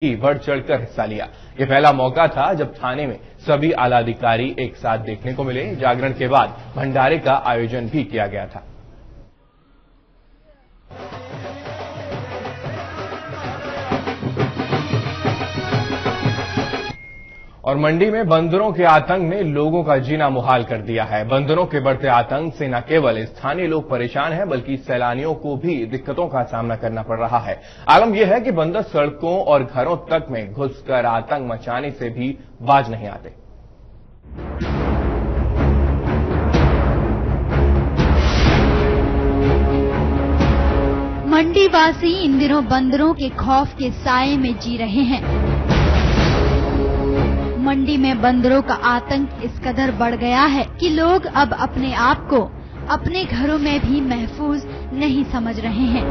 भी बढ़ चढ़कर हिस्सा लिया। ये पहला मौका था जब थाने में सभी आला अधिकारी एक साथ देखने को मिले। जागरण के बाद भंडारे का आयोजन भी किया गया था। और मंडी में बंदरों के आतंक ने लोगों का जीना मुहाल कर दिया है। बंदरों के बढ़ते आतंक से न केवल स्थानीय लोग परेशान हैं, बल्कि सैलानियों को भी दिक्कतों का सामना करना पड़ रहा है। आलम यह है कि बंदर सड़कों और घरों तक में घुसकर आतंक मचाने से भी बाज नहीं आते। मंडी वासी इन दिनों बंदरों के खौफ के साए में जी रहे हैं। मंडी में बंदरों का आतंक इस कदर बढ़ गया है कि लोग अब अपने आप को अपने घरों में भी महफूज नहीं समझ रहे हैं।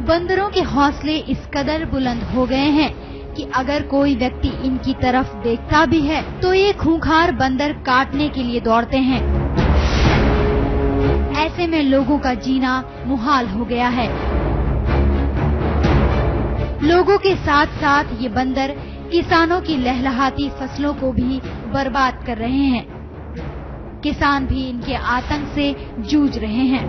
बंदरों के हौसले इस कदर बुलंद हो गए हैं कि अगर कोई व्यक्ति इनकी तरफ देखता भी है तो ये खूंखार बंदर काटने के लिए दौड़ते हैं। ऐसे में लोगों का जीना मुहाल हो गया है। लोगों के साथ साथ ये बंदर किसानों की लहलहाती फसलों को भी बर्बाद कर रहे हैं। किसान भी इनके आतंक से जूझ रहे हैं।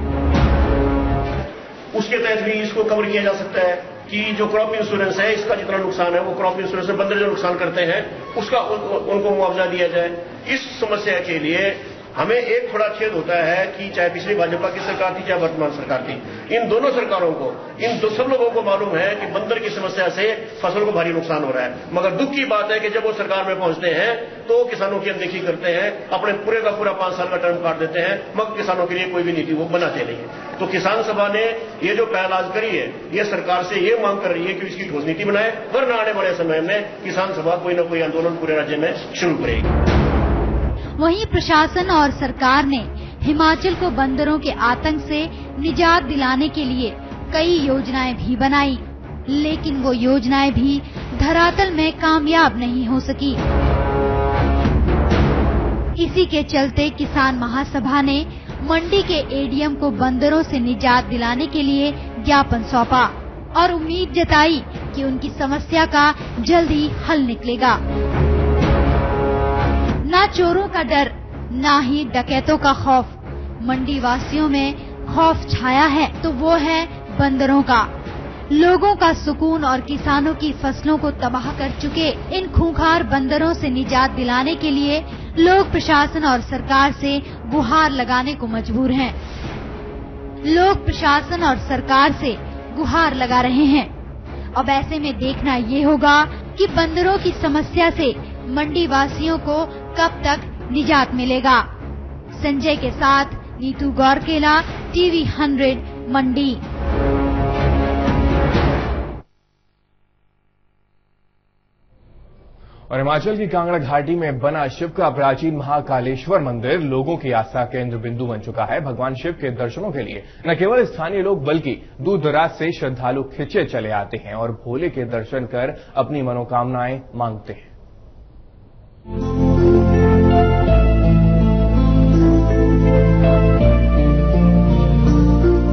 उसके तहत भी इसको कवर किया जा सकता है कि जो क्रॉप इंश्योरेंस है, इसका जितना नुकसान है वो क्रॉप इंश्योरेंस में बंदर जो नुकसान करते हैं उसका उनको मुआवजा दिया जाए। इस समस्या के लिए हमें एक थोड़ा खेद होता है कि चाहे पिछली भाजपा की सरकार थी, चाहे वर्तमान सरकार थी, इन दोनों सरकारों को, सब लोगों को मालूम है कि बंदर की समस्या से फसल को भारी नुकसान हो रहा है। मगर दुख की बात है कि जब वो सरकार में पहुंचते हैं तो किसानों की अनदेखी करते हैं, अपने पूरे का पूरा 5 साल का टर्म काट देते हैं, मगर किसानों के लिए कोई भी नीति वो बनाते नहीं। तो किसान सभा ने ये जो पहल आज करी है, ये सरकार से ये मांग कर रही है कि इसकी ठोस नीति बनाए, वरना आने वाले समय में किसान सभा कोई न कोई आंदोलन पूरे राज्य में शुरू करेगी। वहीं प्रशासन और सरकार ने हिमाचल को बंदरों के आतंक से निजात दिलाने के लिए कई योजनाएं भी बनाई, लेकिन वो योजनाएं भी धरातल में कामयाब नहीं हो सकी। इसी के चलते किसान महासभा ने मंडी के एडीएम को बंदरों से निजात दिलाने के लिए ज्ञापन सौंपा और उम्मीद जताई कि उनकी समस्या का जल्द ही हल निकलेगा। ना चोरों का डर, ना ही डकैतों का खौफ। मंडी वासियों में खौफ छाया है तो वो है बंदरों का। लोगों का सुकून और किसानों की फसलों को तबाह कर चुके इन खूंखार बंदरों से निजात दिलाने के लिए लोग प्रशासन और सरकार से गुहार लगाने को मजबूर हैं। लोग प्रशासन और सरकार से गुहार लगा रहे हैं। अब ऐसे में देखना ये होगा कि बंदरों की समस्या से मंडी वासियों को कब तक निजात मिलेगा। संजय के साथ नीतू गौरकेला, टीवी 100 मंडी। और हिमाचल की कांगड़ा घाटी में बना शिव का प्राचीन महाकालेश्वर मंदिर लोगों की आस्था केंद्र बिंदु बन चुका है। भगवान शिव के दर्शनों के लिए न केवल स्थानीय लोग बल्कि दूर दराज से श्रद्धालु खिंचे चले आते हैं और भोले के दर्शन कर अपनी मनोकामनाएं मांगते हैं।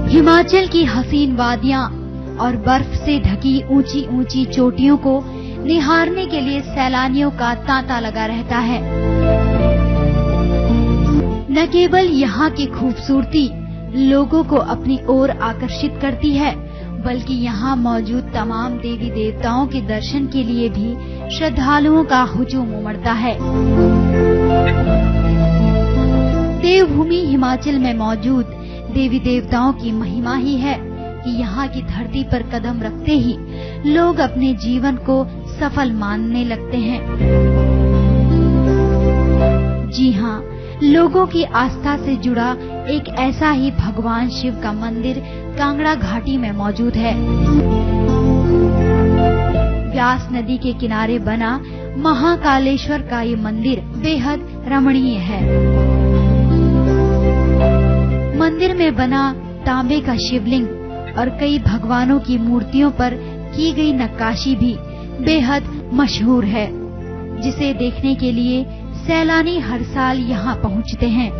हिमाचल की हसीन वादियां और बर्फ से ढकी ऊंची ऊंची चोटियों को निहारने के लिए सैलानियों का तांता लगा रहता है। न केवल यहाँ की खूबसूरती लोगों को अपनी ओर आकर्षित करती है, बल्कि यहाँ मौजूद तमाम देवी देवताओं के दर्शन के लिए भी श्रद्धालुओं का हुजूम उमड़ता है। देवभूमि हिमाचल में मौजूद देवी देवताओं की महिमा ही है कि यहाँ की धरती पर कदम रखते ही लोग अपने जीवन को सफल मानने लगते हैं। जी हाँ, लोगों की आस्था से जुड़ा एक ऐसा ही भगवान शिव का मंदिर कांगड़ा घाटी में मौजूद है। व्यास नदी के किनारे बना महाकालेश्वर का ये मंदिर बेहद रमणीय है। मंदिर में बना तांबे का शिवलिंग और कई भगवानों की मूर्तियों पर की गई नक्काशी भी बेहद मशहूर है, जिसे देखने के लिए सैलानी हर साल यहाँ पहुँचते हैं।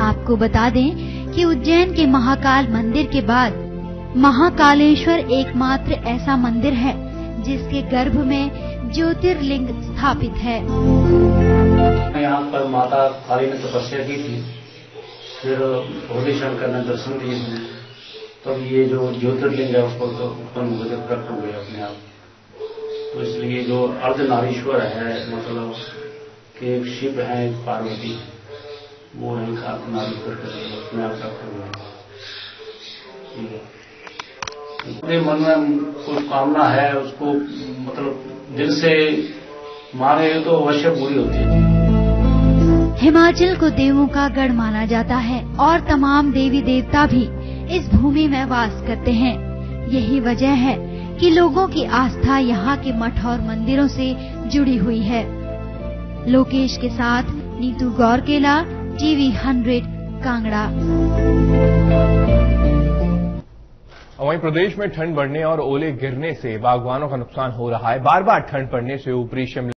आपको बता दें कि उज्जैन के महाकाल मंदिर के बाद महाकालेश्वर एकमात्र ऐसा मंदिर है जिसके गर्भ में ज्योतिर्लिंग स्थापित है। यहाँ पर माता काली ने तपस्या की थी, फिर भोले शंकर ने दर्शन दिए थे, तब ये जो ज्योतिर्लिंग है उसको तो उत्पन्न हो गए, प्रकट हो गए अपने आप। तो इसलिए जो अर्धनारीश्वर है, मतलब कि एक शिव है एक पार्वती, वो है अर्धनारीश्वर के अपने आप प्रकट हो गए। अपने मन में कुछ कामना है, उसको मतलब दिल से मांगे तो अवश्य पूरी होती है। हिमाचल को देवों का गढ़ माना जाता है और तमाम देवी देवता भी इस भूमि में वास करते हैं। यही वजह है कि लोगों की आस्था यहाँ के मठ और मंदिरों से जुड़ी हुई है। लोकेश के साथ नीतू गौरकेला, टीवी 100 कांगड़ा। वहीं प्रदेश में ठंड बढ़ने और ओले गिरने से बागवानों का नुकसान हो रहा है। बार बार ठंड पड़ने से ऊपरी शिमला